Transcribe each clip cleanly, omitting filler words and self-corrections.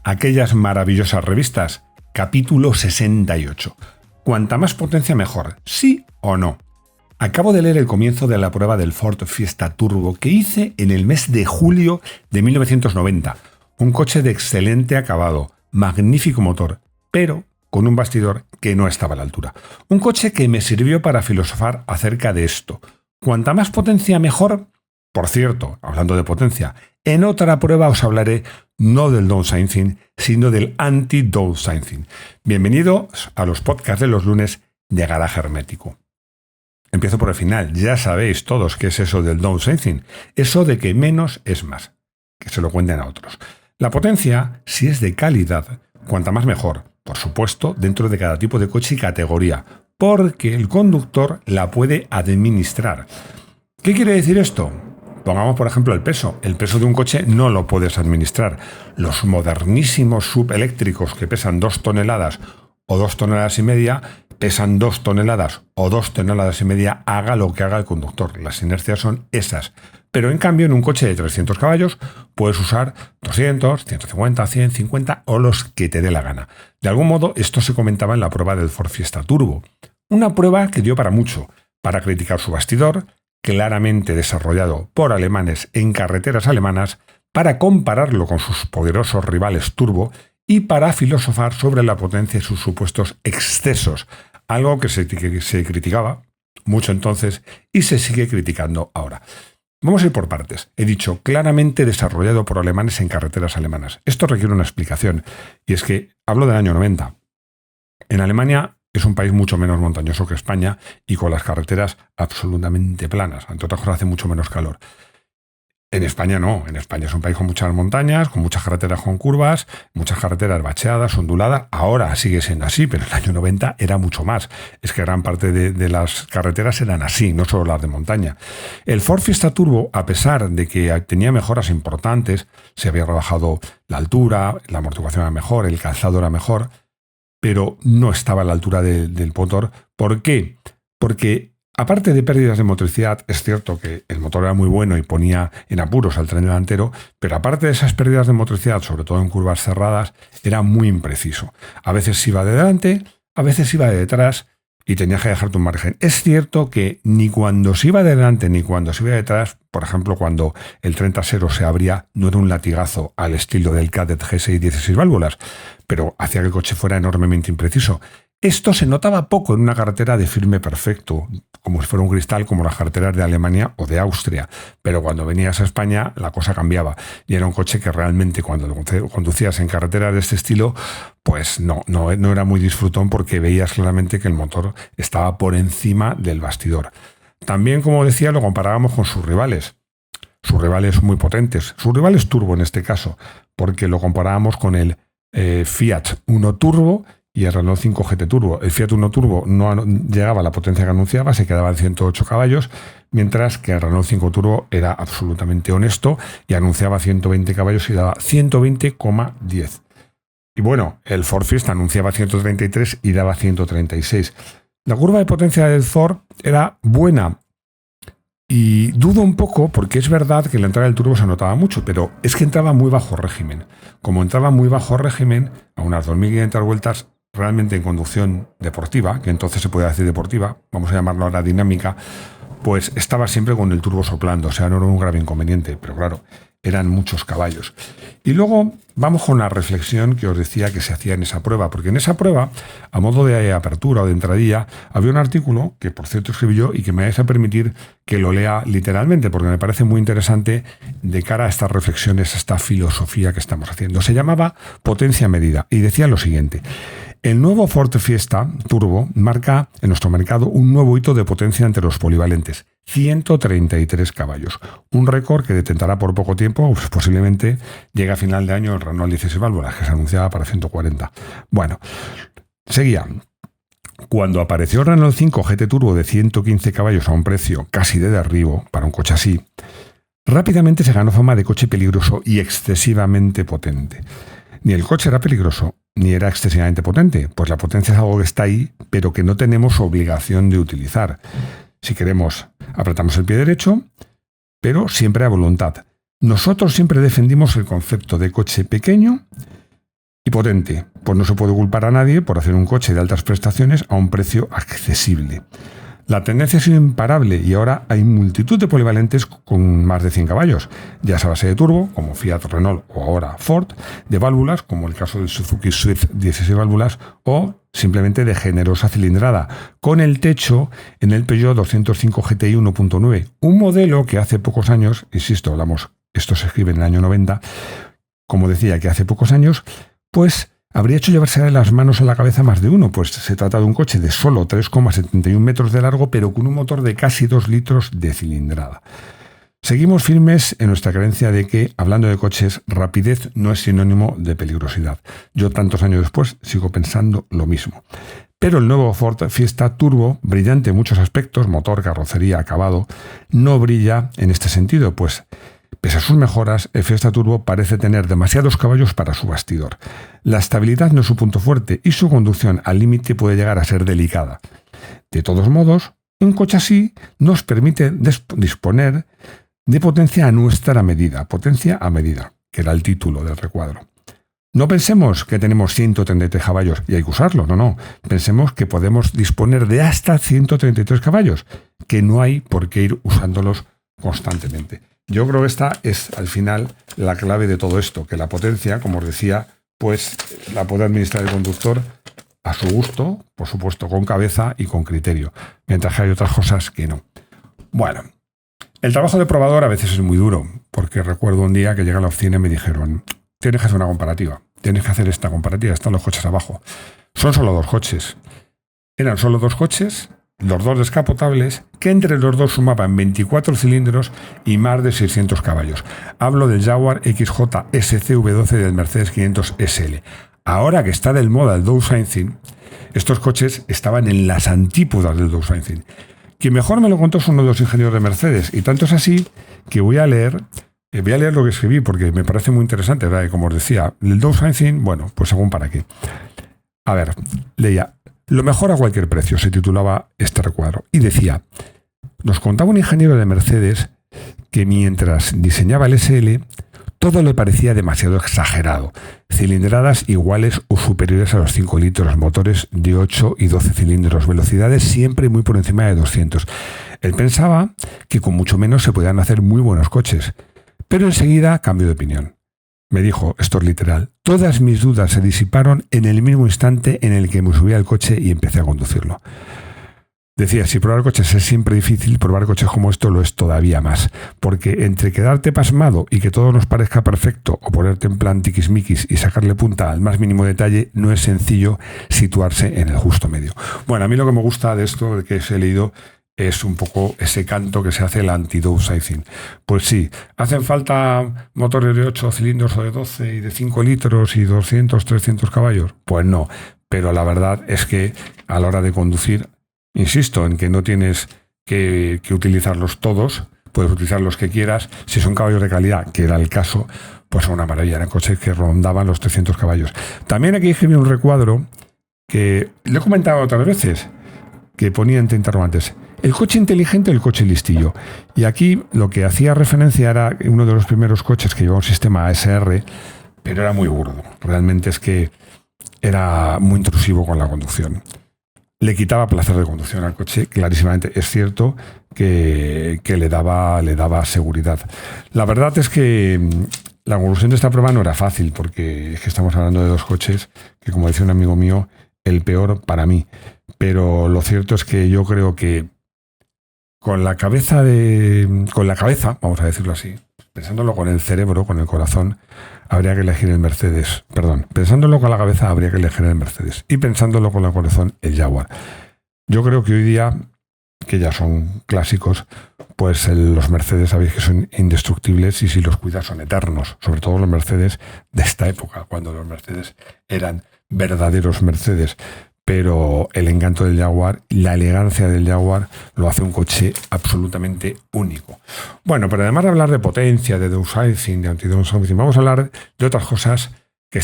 aquellas maravillosas revistas. Capítulo 68. Cuanta más potencia mejor, ¿sí o no? Acabo de leer el comienzo de la prueba del Ford Fiesta Turbo que hice en el mes de julio de 1990. Un coche de excelente acabado, magnífico motor, pero con un bastidor que no estaba a la altura. Un coche que me sirvió para filosofar acerca de esto. Cuanta más potencia mejor. Por cierto, hablando de potencia, en otra prueba os hablaré no del downsizing, sino del anti-downsizing. Bienvenidos a los podcasts de los lunes de Garaje Hermético. Empiezo por el final. Ya sabéis todos qué es eso del downsizing. Eso de que menos es más. Que se lo cuenten a otros. La potencia, si es de calidad, cuanta más mejor. Por supuesto, dentro de cada tipo de coche y categoría. Porque el conductor la puede administrar. ¿Qué quiere decir esto? Pongamos, por ejemplo, el peso. El peso de un coche no lo puedes administrar. Los modernísimos subeléctricos que pesan 2 toneladas o 2 toneladas y media, pesan 2 toneladas o 2 toneladas y media, haga lo que haga el conductor. Las inercias son esas. Pero en cambio, en un coche de 300 caballos, puedes usar 200, 150, 150 o los que te dé la gana. De algún modo, esto se comentaba en la prueba del Ford Fiesta Turbo. Una prueba que dio para mucho. Para criticar su bastidor, claramente desarrollado por alemanes en carreteras alemanas, para compararlo con sus poderosos rivales turbo y para filosofar sobre la potencia y sus supuestos excesos, algo que se criticaba mucho entonces y se sigue criticando ahora. Vamos a ir por partes. He dicho claramente desarrollado por alemanes en carreteras alemanas. Esto requiere una explicación, y es que hablo del año 90. En Alemania es un país mucho menos montañoso que España y con las carreteras absolutamente planas. Entre otras cosas, hace mucho menos calor. En España no. En España es un país con muchas montañas, con muchas carreteras con curvas, muchas carreteras bacheadas, onduladas. Ahora sigue siendo así, pero en el año 90 era mucho más. Es que gran parte de las carreteras eran así, no solo las de montaña. El Ford Fiesta Turbo, a pesar de que tenía mejoras importantes, se había rebajado la altura, la amortiguación era mejor, el calzado era mejor, pero no estaba a la altura del motor. ¿Por qué? Porque aparte de pérdidas de motricidad, es cierto que el motor era muy bueno y ponía en apuros al tren delantero, pero aparte de esas pérdidas de motricidad, sobre todo en curvas cerradas, era muy impreciso. A veces iba de delante, a veces iba de detrás y tenías que dejarte un margen. Es cierto que ni cuando se iba de delante ni cuando se iba de detrás, por ejemplo, cuando el tren trasero se abría, no era un latigazo al estilo del Kadett G6 16 válvulas, pero hacía que el coche fuera enormemente impreciso. Esto se notaba poco en una carretera de firme perfecto, como si fuera un cristal, como las carreteras de Alemania o de Austria. Pero cuando venías a España, la cosa cambiaba. Y era un coche que realmente, cuando lo conducías en carreteras de este estilo, pues no era muy disfrutón, porque veías claramente que el motor estaba por encima del bastidor. También, como decía, lo comparábamos con sus rivales. Sus rivales muy potentes. Sus rivales turbo en este caso, porque lo comparábamos con el Fiat Uno Turbo y el Renault 5 GT Turbo. El Fiat Uno Turbo no llegaba a la potencia que anunciaba, se quedaba en 108 caballos, mientras que el Renault 5 Turbo era absolutamente honesto y anunciaba 120 caballos y daba 120,10. Y bueno, el Ford Fiesta anunciaba 133 y daba 136. La curva de potencia del Ford era buena. Y dudo un poco, porque es verdad que la entrada del turbo se notaba mucho, pero es que entraba muy bajo régimen. Como entraba muy bajo régimen, a unas 2.500 vueltas, realmente en conducción deportiva, que entonces se podía decir deportiva, vamos a llamarlo ahora dinámica, pues estaba siempre con el turbo soplando, o sea, no era un grave inconveniente, pero claro, eran muchos caballos. Y luego vamos con la reflexión que os decía que se hacía en esa prueba, porque en esa prueba, a modo de apertura o de entradilla, había un artículo que, por cierto, escribí yo y que me vais a permitir que lo lea literalmente, porque me parece muy interesante de cara a estas reflexiones, a esta filosofía que estamos haciendo. Se llamaba Potencia Medida y decía lo siguiente: el nuevo Ford Fiesta Turbo marca en nuestro mercado un nuevo hito de potencia entre los polivalentes, 133 caballos, un récord que detentará por poco tiempo, pues posiblemente llegue a final de año el Renault 16 válvulas, que se anunciaba para 140. Bueno, seguía. Cuando apareció el Renault 5 GT Turbo de 115 caballos a un precio casi de derribo para un coche así, rápidamente se ganó fama de coche peligroso y excesivamente potente. Ni el coche era peligroso, ni era excesivamente potente, pues la potencia es algo que está ahí, pero que no tenemos obligación de utilizar. Si queremos, apretamos el pie derecho, pero siempre a voluntad. Nosotros siempre defendimos el concepto de coche pequeño, Y potente, pues no se puede culpar a nadie por hacer un coche de altas prestaciones a un precio accesible. La tendencia ha sido imparable y ahora hay multitud de polivalentes con más de 100 caballos, ya sea a base de turbo, como Fiat, Renault o ahora Ford, de válvulas, como el caso del Suzuki Swift 16 válvulas, o simplemente de generosa cilindrada, con el techo en el Peugeot 205 GTI 1.9, un modelo que hace pocos años, insisto, esto se escribe en el año 90, como decía, que hace pocos años, pues habría hecho llevarse las manos a la cabeza más de uno, pues se trata de un coche de solo 3,71 metros de largo, pero con un motor de casi 2 litros de cilindrada. Seguimos firmes en nuestra creencia de que, hablando de coches, rapidez no es sinónimo de peligrosidad. Yo, tantos años después, sigo pensando lo mismo. Pero el nuevo Ford Fiesta Turbo, brillante en muchos aspectos, motor, carrocería, acabado, no brilla en este sentido, pues pese a sus mejoras, el Fiesta Turbo parece tener demasiados caballos para su bastidor. La estabilidad no es su punto fuerte y su conducción al límite puede llegar a ser delicada. De todos modos, un coche así nos permite disponer de potencia a nuestra medida, que era el título del recuadro. No pensemos que tenemos 133 caballos y hay que usarlo, no. Pensemos que podemos disponer de hasta 133 caballos, que no hay por qué ir usándolos constantemente. Yo creo que esta es, al final, la clave de todo esto, que la potencia, como os decía, pues la puede administrar el conductor a su gusto, por supuesto, con cabeza y con criterio, mientras que hay otras cosas que no. Bueno, el trabajo de probador a veces es muy duro, porque recuerdo un día que llegué a la oficina y me dijeron, tienes que hacer una comparativa, tienes que hacer esta comparativa, están los coches abajo. Son solo 2 coches. Eran solo 2 coches, los 2 descapotables, que entre los dos sumaban 24 cilindros y más de 600 caballos. Hablo del Jaguar XJ SC-V12 y del Mercedes 500 SL. Ahora que está del moda el downsizing, estos coches estaban en las antípodas del downsizing. Quien mejor me lo contó son uno de los ingenieros de Mercedes, y tanto es así que voy a leer lo que escribí porque me parece muy interesante, ¿verdad? Y como os decía, el downsizing, bueno, pues según para qué. A ver, leía: lo mejor a cualquier precio, se titulaba este recuadro. Y decía, nos contaba un ingeniero de Mercedes que mientras diseñaba el SL, todo le parecía demasiado exagerado. Cilindradas iguales o superiores a los 5 litros, motores de 8 y 12 cilindros, velocidades siempre muy por encima de 200. Él pensaba que con mucho menos se podían hacer muy buenos coches, pero enseguida cambió de opinión. Me dijo, esto es literal, todas mis dudas se disiparon en el mismo instante en el que me subí al coche y empecé a conducirlo. Decía, si probar coches es siempre difícil, probar coches como esto lo es todavía más, porque entre quedarte pasmado y que todo nos parezca perfecto o ponerte en plan tiquismiquis y sacarle punta al más mínimo detalle, no es sencillo situarse en el justo medio. Bueno, a mí lo que me gusta de esto, de que he leído, es un poco ese canto que se hace el anti-downsizing. Pues sí, ¿hacen falta motores de 8 cilindros o de 12 y de 5 litros y 200, 300 caballos? Pues no, pero la verdad es que a la hora de conducir, insisto en que no tienes que utilizarlos todos, puedes utilizar los que quieras. Si son caballos de calidad, que era el caso, pues son una maravilla, eran coches que rondaban los 300 caballos. También aquí escribí un recuadro que le he comentado otras veces, que ponía entre interrogantes: el coche inteligente o el coche listillo. Y aquí lo que hacía referencia era uno de los primeros coches que llevaba un sistema ASR, pero era muy burdo. Realmente es que era muy intrusivo con la conducción. Le quitaba placer de conducción al coche, clarísimamente. Es cierto que le daba seguridad. La verdad es que la conclusión de esta prueba no era fácil, porque es que estamos hablando de 2 coches que, como decía un amigo mío, el peor para mí. Pero lo cierto es que yo creo que con la cabeza, vamos a decirlo así, pensándolo con el cerebro, con el corazón, habría que elegir el Mercedes. Perdón, pensándolo con la cabeza habría que elegir el Mercedes. Y pensándolo con el corazón, el Jaguar. Yo creo que hoy día, que ya son clásicos, pues los Mercedes sabéis que son indestructibles y si los cuidas son eternos. Sobre todo los Mercedes de esta época, cuando los Mercedes eran verdaderos Mercedes. Pero el encanto del Jaguar, la elegancia del Jaguar, lo hace un coche absolutamente único. Bueno, pero además de hablar de potencia, de downsizing, de anti-downsizing, vamos a hablar de otras cosas que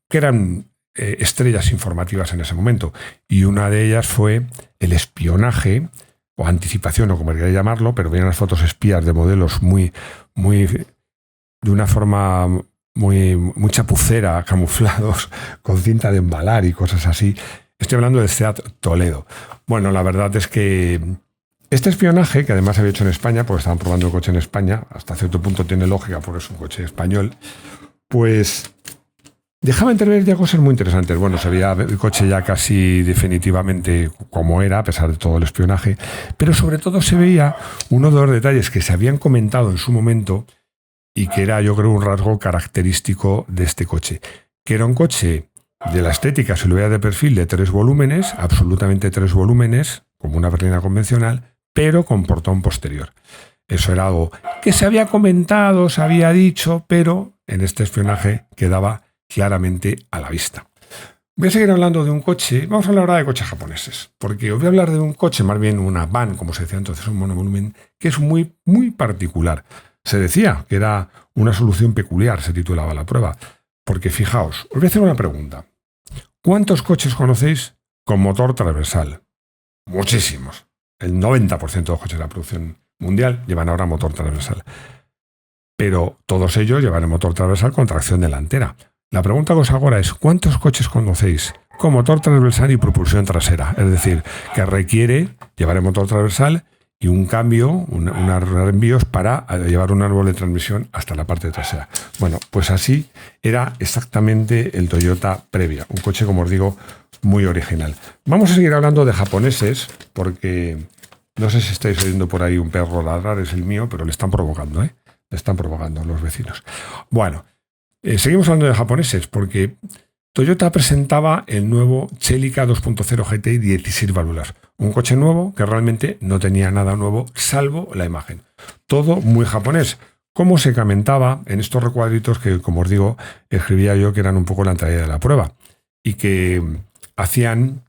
eran estrellas informativas en ese momento. Y una de ellas fue el espionaje, o anticipación, o como queráis llamarlo, pero venían las fotos espías de modelos de una forma muy chapucera, camuflados, con cinta de embalar y cosas así. Estoy hablando del Seat Toledo. Bueno, la verdad es que este espionaje, que además se había hecho en España, porque estaban probando el coche en España, hasta cierto punto tiene lógica porque es un coche español, pues dejaba entrever ya cosas muy interesantes. Bueno, se veía el coche ya casi definitivamente como era, a pesar de todo el espionaje, pero sobre todo se veía uno de los detalles que se habían comentado en su momento y que era, yo creo, un rasgo característico de este coche, que era un coche de la estética, si lo veía de perfil, de 3 volúmenes, absolutamente 3 volúmenes, como una berlina convencional, pero con portón posterior. Eso era algo que se había comentado, se había dicho, pero en este espionaje quedaba claramente a la vista. Voy a seguir hablando de un coche, vamos a hablar ahora de coches japoneses, porque os voy a hablar de un coche, más bien una van, como se decía entonces, un monovolumen, que es muy, muy particular. Se decía que era una solución peculiar, se titulaba la prueba, porque fijaos, os voy a hacer una pregunta. ¿Cuántos coches conocéis con motor transversal? Muchísimos. El 90% de los coches de la producción mundial llevan ahora motor transversal. Pero todos ellos llevan el motor transversal con tracción delantera. La pregunta que os hago ahora es, ¿cuántos coches conocéis con motor transversal y propulsión trasera? Es decir, que requiere llevar el motor transversal y un cambio, unos envíos para llevar un árbol de transmisión hasta la parte trasera. Bueno, pues así era exactamente el Toyota Previa, un coche, como os digo, muy original. Vamos a seguir hablando de japoneses, porque no sé si estáis oyendo por ahí un perro ladrar, es el mío, pero le están provocando, Le están provocando los vecinos. Bueno, seguimos hablando de japoneses, porque Toyota presentaba el nuevo Celica 2.0 GTI 16 válvulas. Un coche nuevo que realmente no tenía nada nuevo, salvo la imagen. Todo muy japonés, como se comentaba en estos recuadritos que, como os digo, escribía yo que eran un poco la entrada de la prueba y que hacían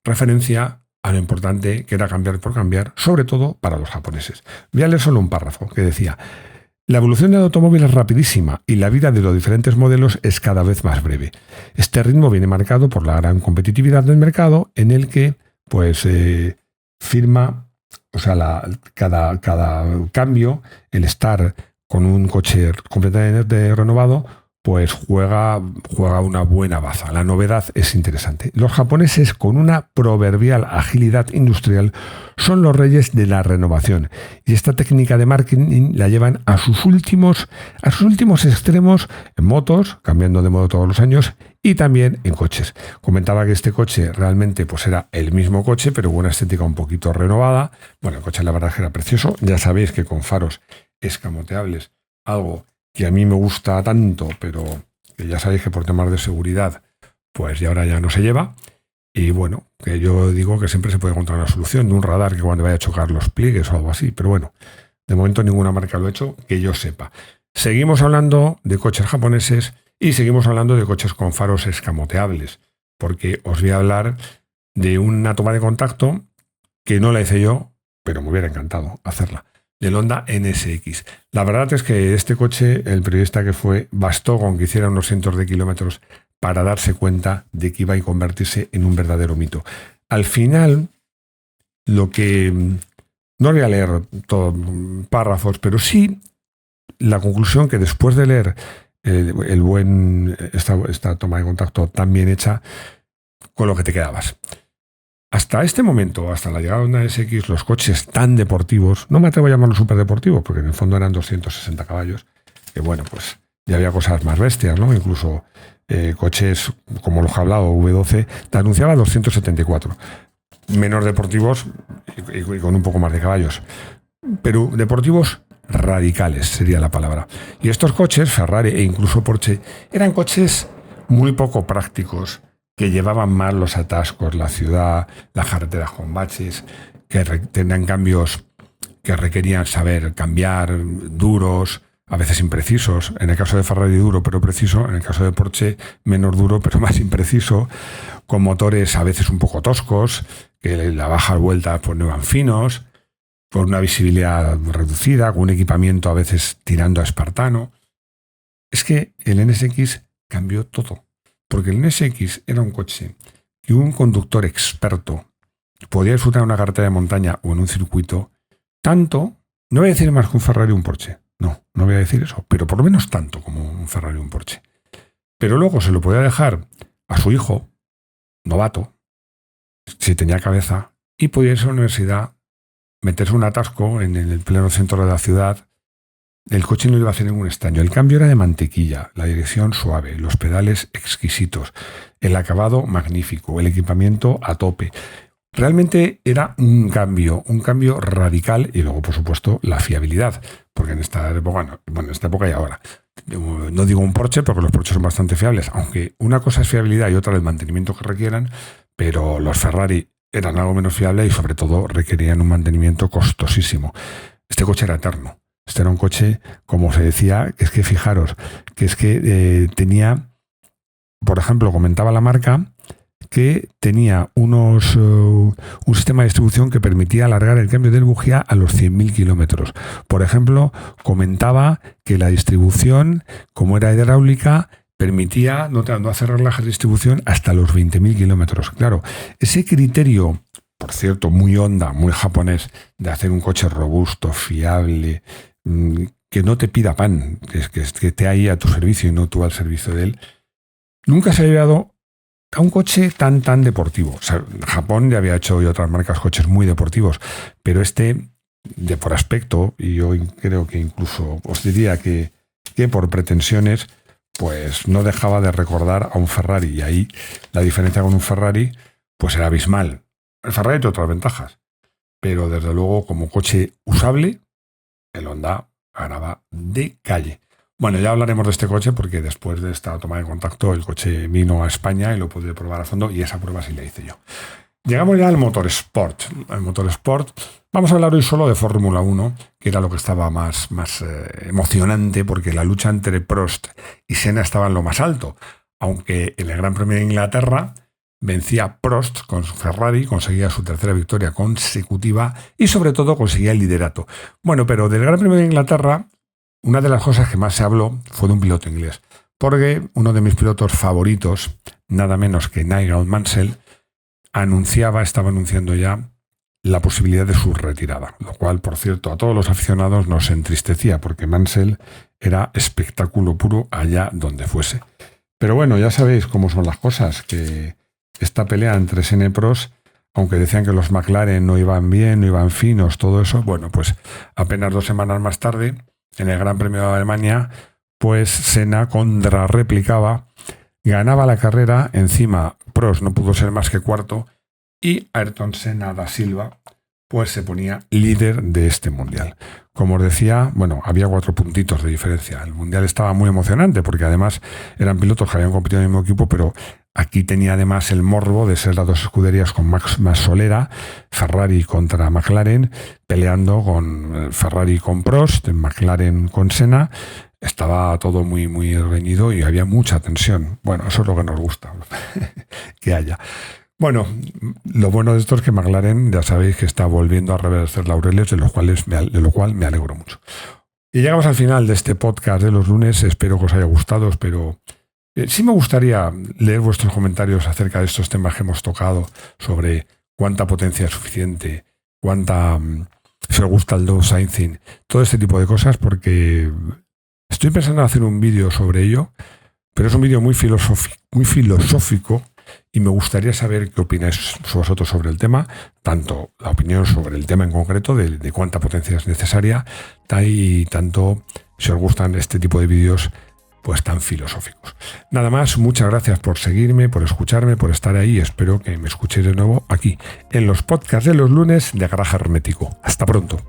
referencia a lo importante que era cambiar por cambiar, sobre todo para los japoneses. Voy a leer solo un párrafo que decía: la evolución del automóvil es rapidísima y la vida de los diferentes modelos es cada vez más breve. Este ritmo viene marcado por la gran competitividad del mercado en el que firma, o sea, cada cambio, el estar con un coche completamente renovado, pues juega una buena baza. La novedad es interesante. Los japoneses, con una proverbial agilidad industrial, son los reyes de la renovación. Y esta técnica de marketing la llevan a sus últimos extremos en motos, cambiando de modo todos los años, y también en coches. Comentaba que este coche realmente pues era el mismo coche, pero con una estética un poquito renovada. Bueno, el coche la verdad es que era precioso. Ya sabéis que con faros escamoteables, algo que a mí me gusta tanto, pero que ya sabéis que por temas de seguridad, pues ya ahora ya no se lleva. Y bueno, que yo digo que siempre se puede encontrar una solución de un radar que cuando vaya a chocar los pliegues o algo así. Pero bueno, de momento ninguna marca lo ha hecho que yo sepa. Seguimos hablando de coches japoneses y seguimos hablando de coches con faros escamoteables, porque os voy a hablar de una toma de contacto que no la hice yo, pero me hubiera encantado hacerla, del Honda NSX. La verdad es que este coche, el periodista que fue, bastó con que hiciera unos cientos de kilómetros para darse cuenta de que iba a convertirse en un verdadero mito. Al final, lo que... no voy a leer todos párrafos, pero sí la conclusión que después de leer esta toma de contacto tan bien hecha, con lo que te quedabas. Hasta este momento, hasta la llegada de Honda NSX, los coches tan deportivos, no me atrevo a llamarlos superdeportivos, porque en el fondo eran 260 caballos, que bueno, pues ya había cosas más bestias, ¿no? Incluso coches como los que he hablado, V12, te anunciaba 274. Menos deportivos y con un poco más de caballos. Pero deportivos radicales sería la palabra. Y estos coches, Ferrari e incluso Porsche, eran coches muy poco prácticos, que llevaban mal los atascos, la ciudad, las carreteras con baches, que tenían cambios que requerían saber cambiar, duros, a veces imprecisos. En el caso de Ferrari duro pero preciso, en el caso de Porsche menos duro pero más impreciso, con motores a veces un poco toscos, que la baja vuelta pues no iban finos, con una visibilidad reducida, con un equipamiento a veces tirando a espartano. Es que el NSX cambió todo. Porque el NSX era un coche que un conductor experto podía disfrutar en una carretera de montaña o en un circuito tanto, no voy a decir más que un Ferrari o un Porsche, no voy a decir eso, pero por lo menos tanto como un Ferrari o un Porsche. Pero luego se lo podía dejar a su hijo, novato, si tenía cabeza, y podía irse a la universidad, meterse un atasco en el pleno centro de la ciudad. El coche no le iba a hacer ningún extraño. El cambio era de mantequilla, la dirección suave, los pedales exquisitos, el acabado magnífico, el equipamiento a tope. Realmente era un cambio radical, y luego, por supuesto, la fiabilidad, porque en esta época, en esta época y ahora. No digo un Porsche, porque los Porsches son bastante fiables, aunque una cosa es fiabilidad y otra el mantenimiento que requieran, pero los Ferrari eran algo menos fiables y sobre todo requerían un mantenimiento costosísimo. Este coche era eterno. Este era un coche, como se decía, que es que fijaros, que es que tenía, por ejemplo, comentaba la marca, que tenía un sistema de distribución que permitía alargar el cambio del bujía a los 100.000 kilómetros. Por ejemplo, comentaba que la distribución, como era hidráulica, permitía no hacer relajes de distribución hasta los 20.000 kilómetros. Claro, ese criterio, por cierto, muy Honda, muy japonés, de hacer un coche robusto, fiable, que no te pida pan, que esté ahí a tu servicio y no tú al servicio de él, nunca se ha llegado a un coche tan deportivo. O sea, Japón ya había hecho y otras marcas coches muy deportivos, pero este, por aspecto, y yo creo que incluso os diría que por pretensiones, pues no dejaba de recordar a un Ferrari, y ahí la diferencia con un Ferrari pues era abismal. El Ferrari tiene otras ventajas, pero desde luego como coche usable, el Honda ganaba de calle. Bueno, ya hablaremos de este coche porque después de esta toma de contacto el coche vino a España y lo pude probar a fondo, y esa prueba sí la hice yo. Llegamos ya al Motorsport. Vamos a hablar hoy solo de Fórmula 1, que era lo que estaba más emocionante, porque la lucha entre Prost y Senna estaba en lo más alto. Aunque en el Gran Premio de Inglaterra vencía Prost con su Ferrari, conseguía su tercera victoria consecutiva y sobre todo conseguía el liderato. Bueno, pero del Gran Premio de Inglaterra, una de las cosas que más se habló fue de un piloto inglés, porque uno de mis pilotos favoritos, nada menos que Nigel Mansell, estaba anunciando ya la posibilidad de su retirada, lo cual, por cierto, a todos los aficionados nos entristecía, porque Mansell era espectáculo puro allá donde fuese. Pero bueno, ya sabéis cómo son las cosas, que esta pelea entre Senna y Prost, aunque decían que los McLaren no iban bien, no iban finos, todo eso, bueno, pues apenas 2 semanas más tarde, en el Gran Premio de Alemania, pues Senna contrarreplicaba, ganaba la carrera, encima Prost no pudo ser más que cuarto, y Ayrton Senna da Silva pues se ponía líder de este mundial. Como os decía, bueno, había 4 puntitos de diferencia. El mundial estaba muy emocionante porque además eran pilotos que habían competido en el mismo equipo, pero aquí tenía además el morbo de ser las 2 escuderías con más solera, Ferrari contra McLaren, peleando con Ferrari con Prost, McLaren con Senna. Estaba todo muy reñido y había mucha tensión. Bueno, eso es lo que nos gusta, que haya. Bueno, lo bueno de esto es que McLaren, ya sabéis que está volviendo a reverdecer laureles, de lo cual me alegro mucho. Y llegamos al final de este podcast de los lunes. Espero que os haya gustado, sí me gustaría leer vuestros comentarios acerca de estos temas que hemos tocado, sobre cuánta potencia es suficiente, si os gusta el downsizing, todo este tipo de cosas, porque estoy pensando en hacer un vídeo sobre ello, pero es un vídeo muy filosófico, y me gustaría saber qué opináis vosotros sobre el tema, tanto la opinión sobre el tema en concreto, de cuánta potencia es necesaria, y tanto si os gustan este tipo de vídeos pues tan filosóficos. Nada más, muchas gracias por seguirme, por escucharme, por estar ahí. Espero que me escuchéis de nuevo aquí, en los podcasts de los lunes de Garaje Hermético. Hasta pronto.